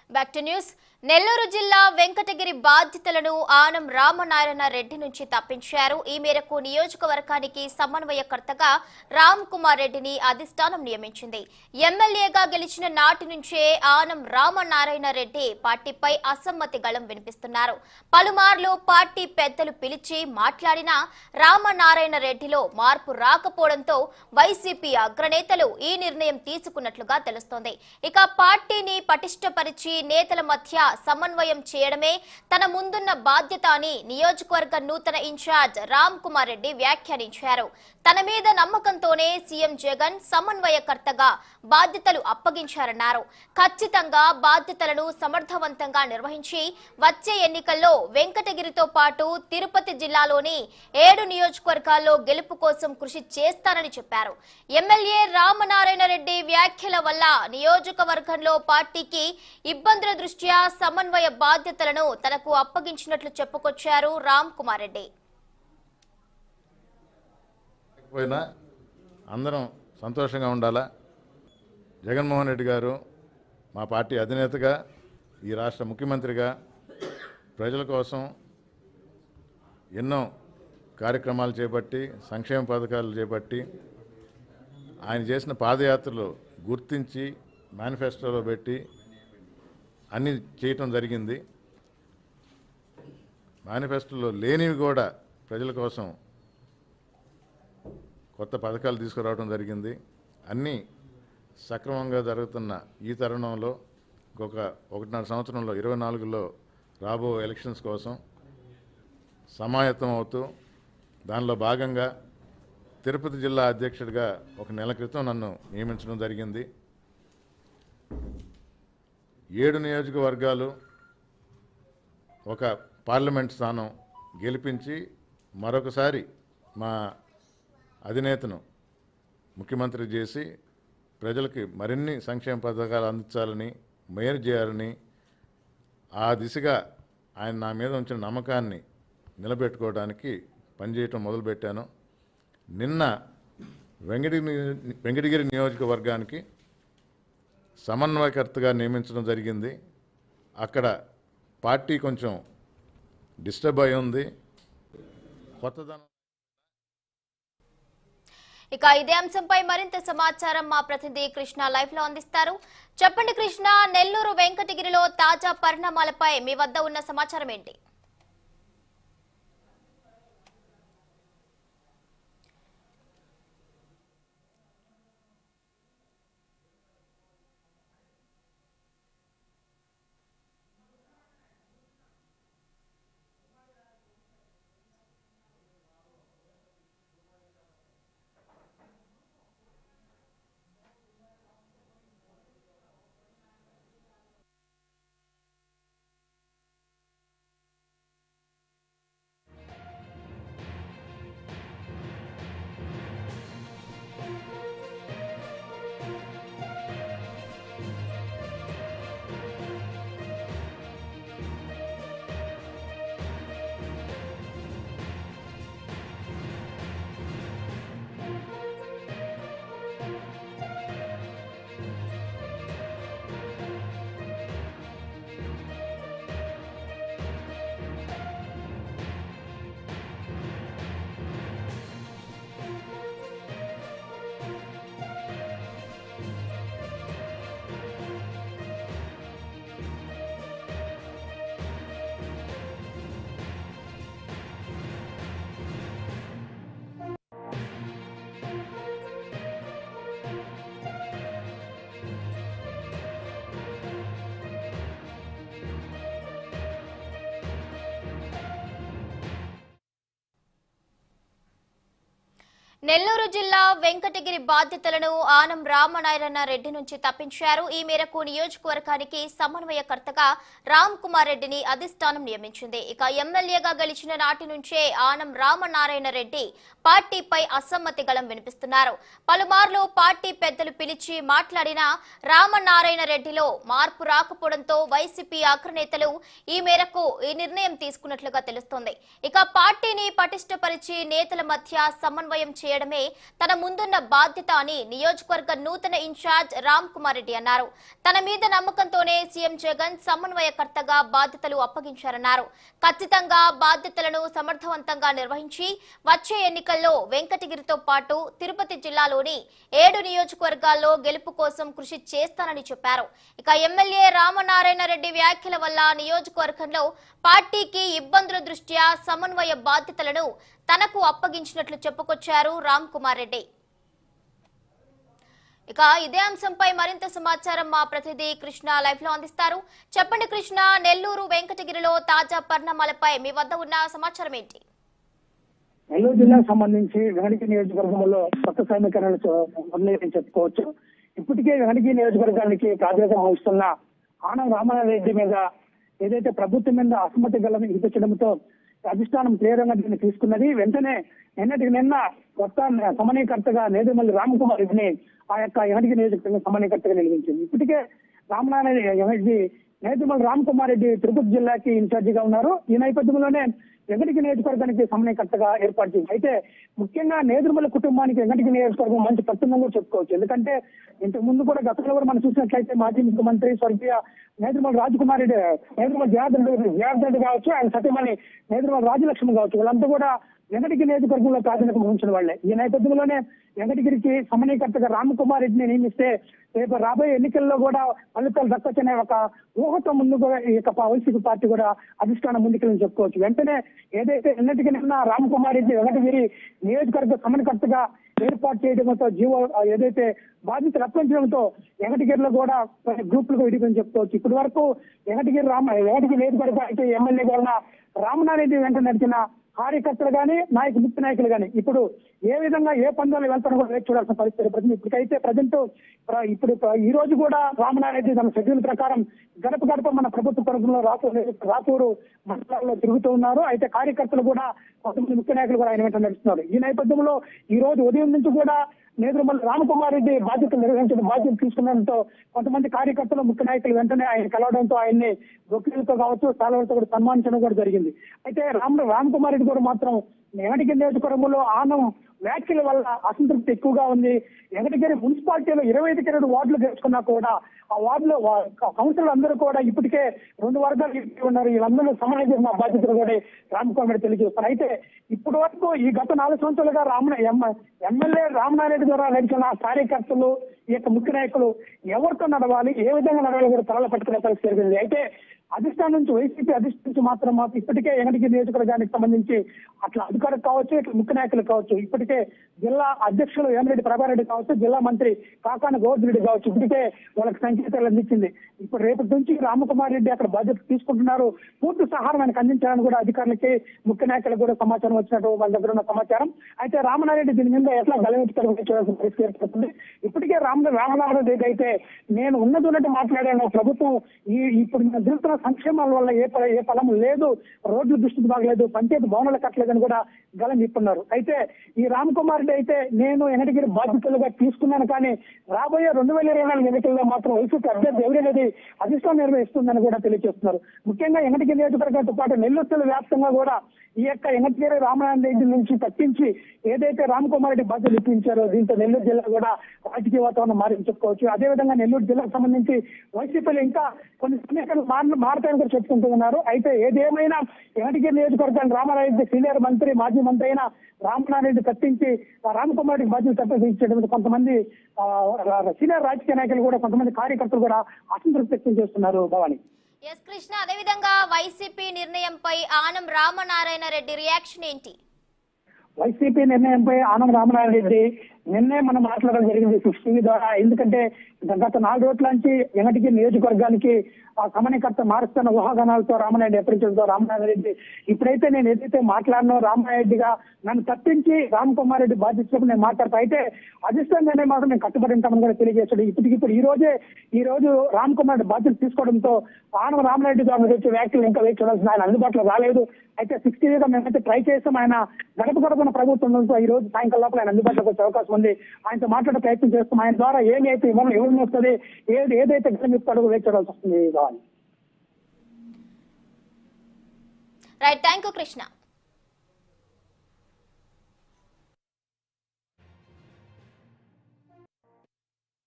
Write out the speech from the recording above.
Back to news. Nellore జిల్లా వెంకటగిరి బాధ్యతలను ఆనం రామనారాయణ రెడ్డి నుంచి తప్పించారు. ఈ మేరకు నియోజకవర్గానికి సమన్వయకర్తగా రామ్ కుమార్ రెడ్డిని అధిష్టానం నియమించింది. ఎమ్మెల్యేగా గెలిచిన నాటి నుంచే ఆనం రామనారాయణ రెడ్డి పార్టీపై అసమ్మతి గళం వినిపిస్తున్నారు. పలుమార్లు పార్టీ పెద్దలు పిలిచి మాట్లాడినా రామనారాయణ రెడ్డిలో మార్పు రాకపోవడంతో వైసీపీ అగ్రనేతలు ఈ నిర్ణయం తీసుకున్నట్లుగా తెలుస్తోంది. ఇక పార్టీని పటిష్టపరిచి నేతల మధ్య సమన్వయం చేయడమే తన ముందున్న బాధ్యత అని నియోజకవర్గ నూతన ఇన్ఛార్జ్ రామ్ కుమార్ రెడ్డి వ్యాఖ్యానించారు. తన మీద నమ్మకంతోనే సీఎం జగన్ సమన్వయకర్తగా బాధ్యతలు అప్పగించారన్నారు. ఖచ్చితంగా బాధ్యతలను సమర్థవంతంగా నిర్వహించి వచ్చే ఎన్నికల్లో వెంకటగిరితో పాటు తిరుపతి జిల్లాలోని 7 నియోజకవర్గాల్లో గెలుపు కోసం కృషి చేస్తానని చెప్పారు. ఎమ్మెల్యే రామనారాయణ రెడ్డి వ్యాఖ్యల వల్ల నియోజకవర్గంలో పార్టీకి ఇబ్బందుల దృష్ట్యా సమన్వయ బాధ్యతలను తనకు అప్పగించినట్లు చెప్పుకొచ్చారు రామ్ కుమార్ రెడ్డి. అందరం సంతోషంగా ఉండాలా. జగన్మోహన్ రెడ్డి గారు మా పార్టీ అధినేతగా, ఈ రాష్ట్ర ముఖ్యమంత్రిగా ప్రజల కోసం ఎన్నో కార్యక్రమాలు చేపట్టి, సంక్షేమ పథకాలు చేపట్టి, ఆయన చేసిన పాదయాత్రలు గుర్తించి మేనిఫెస్టోలో పెట్టి అన్నీ చేయటం జరిగింది. మేనిఫెస్టోలో లేనివి కూడా ప్రజల కోసం కొత్త పథకాలు తీసుకురావడం జరిగింది. అన్నీ సక్రమంగా జరుగుతున్న ఈ తరుణంలో ఇంకొక 1.5 సంవత్సరంలో 24లో రాబో ఎలక్షన్స్ కోసం సమాయత్తం అవుతూ, దానిలో భాగంగా తిరుపతి జిల్లా అధ్యక్షుడిగా 1 నెల క్రితం నన్ను నియమించడం జరిగింది. 7 నియోజకవర్గాలు, ఒక పార్లమెంట్ స్థానం గెలిపించి మరొకసారి మా అధినేతను ముఖ్యమంత్రి చేసి ప్రజలకి మరిన్ని సంక్షేమ పథకాలు అందించాలని, మేలు చేయాలని, ఆ దిశగా ఆయన నా మీద ఉంచిన నమ్మకాన్ని నిలబెట్టుకోవడానికి పనిచేయటం మొదలుపెట్టాను. నిన్న వెంకటగిరి నియోజకవర్గానికి సమన్వయకర్తగా నియమించడం జరిగింది. అక్కడ పార్టీ కొంచెం డిస్టర్బ్ అయి ఉంది. కొత్తదనం. ఇక ఇదే అంశంపై మరింత సమాచారం మా ప్రతినిధి కృష్ణ లైవ్ లో అందిస్తారు. చెప్పండి కృష్ణ, నెల్లూరు వెంకటగిరిలో తాజా పరిణామాలపై మీ వద్ద ఉన్న సమాచారం ఏంటి? నెల్లూరు జిల్లా వెంకటగిరి బాధ్యతలను ఆనం రామనారాయణ రెడ్డి నుంచి తప్పించారు. ఈ మేరకు నియోజకవర్గానికి సమన్వయకర్తగా రామ్ కుమార్ రెడ్డిని అధిష్టానం నియమించింది. ఇక ఎమ్మెల్యేగా గెలిచిన నాటి నుంచే ఆనం రామనారాయణ రెడ్డి పార్టీపై అసమ్మతి గళం వినిపిస్తున్నారు. పలుమార్లు పార్టీ పెద్దలు పిలిచి మాట్లాడినా రామనారాయణ రెడ్డిలో మార్పు రాకపోవడంతో వైసీపీ అగ్రనేతలు ఈ మేరకు ఈ నిర్ణయం తీసుకున్నట్లుగా తెలుస్తోంది. ఇక పార్టీని పటిష్టపరిచి నేతల మధ్య సమన్వయం చేయడం చేయడమే తన ముందున్న బాధ్యత అని నియోజకవర్గ నూతన ఇన్ఛార్జ్ రామ్ కుమార్ రెడ్డి అన్నారు. తన మీద నమ్మకంతోనే సీఎం జగన్ సమన్వయకర్తగా బాధ్యతలు అప్పగించారన్నారు. ఖచ్చితంగా బాధ్యతలను సమర్థవంతంగా నిర్వహించి వచ్చే ఎన్నికల్లో వెంకటగిరితో పాటు తిరుపతి జిల్లాలోని 7 నియోజకవర్గాల్లో గెలుపు కోసం కృషి చేస్తానని చెప్పారు. ఇక ఎమ్మెల్యే రామనారాయణ రెడ్డి వ్యాఖ్యల వల్ల నియోజకవర్గంలో పార్టీకి ఇబ్బందుల దృష్ట్యా సమన్వయ బాధ్యతలను తనకు అప్పగించినట్లు చెప్పుకొచ్చారు రామ్ కుమార్ రెడ్డి. ఇక ఇదే అంశంపై మరింత సమాచారం మా ప్రతినిధి కృష్ణ లైవ్ లో అందిస్తారు. చెప్పండి కృష్ణ, నెల్లూరు వెంకటగిరిలో తాజా పరిణామాలపై మీ వద్ద ఉన్న సమాచారం ఏంటి? నెల్లూరు జిల్లాకు సంబంధించి వెంకటగిరి నియోజకవర్గంలో కొత్త సమీకరణలు ఉన్నాయని చెప్పుకోవచ్చు. ఇప్పటికే వెంకటగిరి నియోజకవర్గానికి ప్రాతినిధ్యం వహిస్తున్న ఆనం రామారెడ్డి మీద ఏదైతే ప్రభుత్వం మీద అసమ్మతి గల వినిపించడంతో అధిష్టానం తీవ్రంగా దీన్ని తీసుకున్నది. వెంటనే నిన్న కొత్త సమన్వయకర్తగా నేదుమల్లి రామ్ కుమార్ రెడ్డిని ఆ యొక్క వెంకటగిరి నియోజకవర్గం సమన్వయకర్తగా నియమించింది. ఇప్పటికే రామనారాయణ నేదుమల్లి రామ్ కుమార్ రెడ్డి తిరుపతి జిల్లాకి ఇన్ఛార్జిగా ఉన్నారు. ఈ నేపథ్యంలోనే వెంకటగిరి నియోజకవర్గానికి సమన్వయకర్తగా ఏర్పాటు చేసింది. అయితే ముఖ్యంగా నేదురుమల కుటుంబానికి వెంకటగిరి నియోజకవర్గం మంచి ప్రతినిధి కూడా చెప్పుకోవచ్చు. ఎందుకంటే ఇంతకు ముందు కూడా గతంలో కూడా మనం చూసినట్లయితే మాజీ ముఖ్యమంత్రి స్వర్గీయ నేదురుమల రాజకుమార్ రెడ్డి, నేదురుమల జయార్దన్ రెడ్డి కావచ్చు, ఆయన సతీమణి నేదురుమల రాజలక్ష్మి కావచ్చు, వీళ్ళంతా కూడా వెంకటగిరి నియోజకవర్గంలో ప్రాతినిధ్యం వహించిన వాళ్లే. ఈ నేపథ్యంలోనే వెంకటగిరికి సమన్వయకర్తగా రామ్ కుమార్ రెడ్డిని నియమిస్తే రేపు రాబోయే ఎన్నికల్లో కూడా ఫలితాలు దక్కచ్చనే ఒక ఊహతో ముందు కూడా ఈ యొక్క వైసీపీ పార్టీ కూడా అధిష్టానం ముందుకెళ్ళని చెప్పుకోవచ్చు. వెంటనే ఏదైతే నిన్న రామ్ కుమార్ రెడ్డి వెంకటగిరి నియోజకవర్గ సమన్వయకర్తగా ఏర్పాటు చేయడంతో జీవో ఏదైతే బాధ్యతలు అప్పగించడంతో వెంకటగిరిలో కూడా గ్రూపులకు విడిపోయి చెప్పుకోవచ్చు. ఇప్పటి వరకు వెంకటగిరి నియోజకవర్గానికి ఎమ్మెల్యేగా ఉన్న రామనారెడ్డి వెంట నడిచిన కార్యకర్తలు కానీ ముఖ్య నాయకులు కానీ ఇప్పుడు ఏ విధంగా ఏ పందాలు వెళ్తారో కూడా వేచి చూడాల్సిన పరిస్థితి. ఇప్పటికైతే ప్రజెంట్ ఇప్పుడు ఈ రోజు కూడా రామనారెడ్డి తన షెడ్యూల్ ప్రకారం గడప మన ప్రభుత్వ తరఫున రాపూరు మండలాల్లో తిరుగుతూ ఉన్నారు. అయితే కార్యకర్తలు కూడా కొంతమంది ముఖ్య నాయకులు కూడా ఆయన వెంట నడుస్తున్నారు. ఈ నేపథ్యంలో ఈ రోజు ఉదయం నుంచి కూడా నేదురుమల్లి రామకుమార్ రెడ్డి బాధ్యత తీసుకున్నతో కొంతమంది కార్యకర్తలు ముఖ్య నాయకులు వెంటనే ఆయన కలవడంతో ఆయన్ని బొక్కిలతో కావచ్చు సాలవలతో కూడా సన్మానించడం కూడా జరిగింది. అయితే రామకుమార్ రెడ్డి కూడా మాత్రం వెంకటగిరి నియోజకవర్గంలో ఆనం వ్యాఖ్యల వల్ల అసంతృప్తి ఎక్కువగా ఉంది. వెంకటగిరి మున్సిపాలిటీలో 22 వార్డులు గెలుచుకున్నా కూడా ఆ వార్డులో కౌన్సిలర్ అందరూ కూడా ఇప్పటికే 2 వర్గాలు ఉన్నారు. వీళ్ళందరూ సమన్వయం మా బాధ్యతలు కూడా రామకుమార్ రెడ్డి తెలియజేస్తారు. అయితే ఇప్పటి వరకు ఈ గత 4 సంవత్సరాలుగా ఎమ్మెల్యే రామనారెడ్డి ద్వారా నడిచిన కార్యకర్తలు ఈ యొక్క ముఖ్య నాయకులు ఎవరితో నడవాలి, ఏ విధంగా నడవాలి కూడా తలలు పట్టుకునే పరిస్థితి జరిగింది. అయితే అధిష్టానం నుంచి వైసీపీ అధిష్ఠించి మాత్రం ఇప్పటికే వెంకటగిరి నియోజకవర్గానికి సంబంధించి అట్లా అధికారులు కావచ్చు, ఇట్లా ముఖ్య నాయకులు కావచ్చు, ఇప్పటికే జిల్లా అధ్యక్షులు వేమిరెడ్డి ప్రభారెడ్డి కావచ్చు, జిల్లా మంత్రి కాకాని గోవర్ధన్ రెడ్డి కావచ్చు, ఇప్పటికే వాళ్ళకి సంకేతాలు అందించింది. ఇప్పుడు రేపటి నుంచి రామకుమార్ రెడ్డి అక్కడ బాధ్యత తీసుకుంటున్నారు. పూర్తి సహాయం ఆయనకు అందించాలని కూడా అధికారులకి ముఖ్య నాయకులకు కూడా సమాచారం వచ్చినట్టు వాళ్ళ దగ్గర ఉన్న సమాచారం. అయితే రామనారెడ్డి దీని మీద ఎట్లా గలవించాల్సిన పరిస్థితి ఏర్పడుతుంది. ఇప్పటికే రామనారెడ్డి రెడ్డి అయితే నేను ఉన్నట్టు మాట్లాడాను, ప్రభుత్వం ఇప్పుడు జరుగుతున్న సంక్షేమాల వల్ల ఏ ఫలం లేదు, రోడ్లు దృష్టికి బాగలేదు, పంచాయతీ భవనాలు కట్టలేదని కూడా గలం చెప్తున్నారు. అయితే ఈ రామ్ కుమార్ రెడ్డి అయితే నేను వెంకటగిరి బాధ్యతలుగా తీసుకున్నాను, కానీ రాబోయే 2024 ఎన్నికల్లో మాత్రం వైసీపీ అభ్యర్థి ఎవరైనది అధిష్టానం నిర్వహిస్తుందని కూడా తెలియజేస్తున్నారు. ముఖ్యంగా వెంకటగిరి నియోజకవర్గంతో పాటు నెల్లూరు వ్యాప్తంగా కూడా ఈ యొక్క వెంకటగిరి రామనారాయణ రెడ్డి నుంచి తప్పించి ఏదైతే రామ్ కుమార్ రెడ్డి బాధ్యతలు ఇప్పించారో దీంతో నెల్లూరు జిల్లా కూడా రాజకీయ వాతావరణం మారింది చెప్పుకోవచ్చు. అదేవిధంగా నెల్లూరు జిల్లాకు సంబంధించి వైసీపీలో ఇంకా కొన్ని సమీకరణలు మారతాయని కూడా చెప్పుకుంటూ ఉన్నారు. అయితే ఏదేమైనా వెంకటగిరి నియోజకవర్గాన్ని రామారెడ్డి సీనియర్ మంత్రి మాజీ మంత్రి అయిన రామనారెడ్డి తప్పించి రామకుమార్ రెడ్డి బాధ్యతలు తప్పించడం కొంతమంది సీనియర్ రాజకీయ నాయకులు కూడా కొంతమంది కార్యకర్తలు కూడా అసంతృప్తి వ్యక్తం చేస్తున్నారు. భవాని. ఎస్ కృష్ణ, అదేవిధంగా వైసీపీ నిర్ణయంపై ఆనం రామనారాయణ రెడ్డి రియాక్షన్ ఏంటి? వైసీపీ నిర్ణయంపై ఆనం రామనారాయణ రెడ్డి నిన్నే మనం మాట్లాడడం జరిగింది 6 ద్వారా. ఎందుకంటే గత 4 రోజుల నుంచి వెంకటగిరి నియోజకవర్గానికి సమన్వయకర్త మారుస్తున్న ఊహాగానాలతో రామనాయుడు ఎప్పటించడంతో రామనారాయణ రెడ్డి ఇప్పుడైతే నేను ఏదైతే మాట్లాడినో రామనాయుడిగా నన్ను తప్పించి రామ్ కుమార్ రెడ్డి బాధ్యతలకు నేను మాట్లాడతా, అయితే అధిష్టానం మాత్రం నేను కట్టుబడి ఉంటామని కూడా తెలియజేశాడు. ఇప్పటికిప్పుడు ఈ రోజు రామ్ కుమార్ రెడ్డి బాధ్యతలు తీసుకోవడంతో ఆనం రామనాయుడు గారు వచ్చే వ్యాఖ్యలు ఇంకా వేచి చూడాల్సిన ఆయన అందుబాటులో రాలేదు. అయితే 60గా మేమైతే ట్రై చేస్తాం. ఆయన గడప ప్రభుత్వంతో ఈ రోజు సాయంకాలం లోపల ఆయన అందుబాటులోకి వచ్చే అవకాశం ఉంది. ఆయనతో మాట్లాడే ప్రయత్నం చేస్తాం. ఆయన ద్వారా ఏమైతే ఎవరిని వస్తుంది, ఏదైతే గెలుస్తాడో వేచి చూడాల్సి వస్తుంది. Right, thank you Krishna.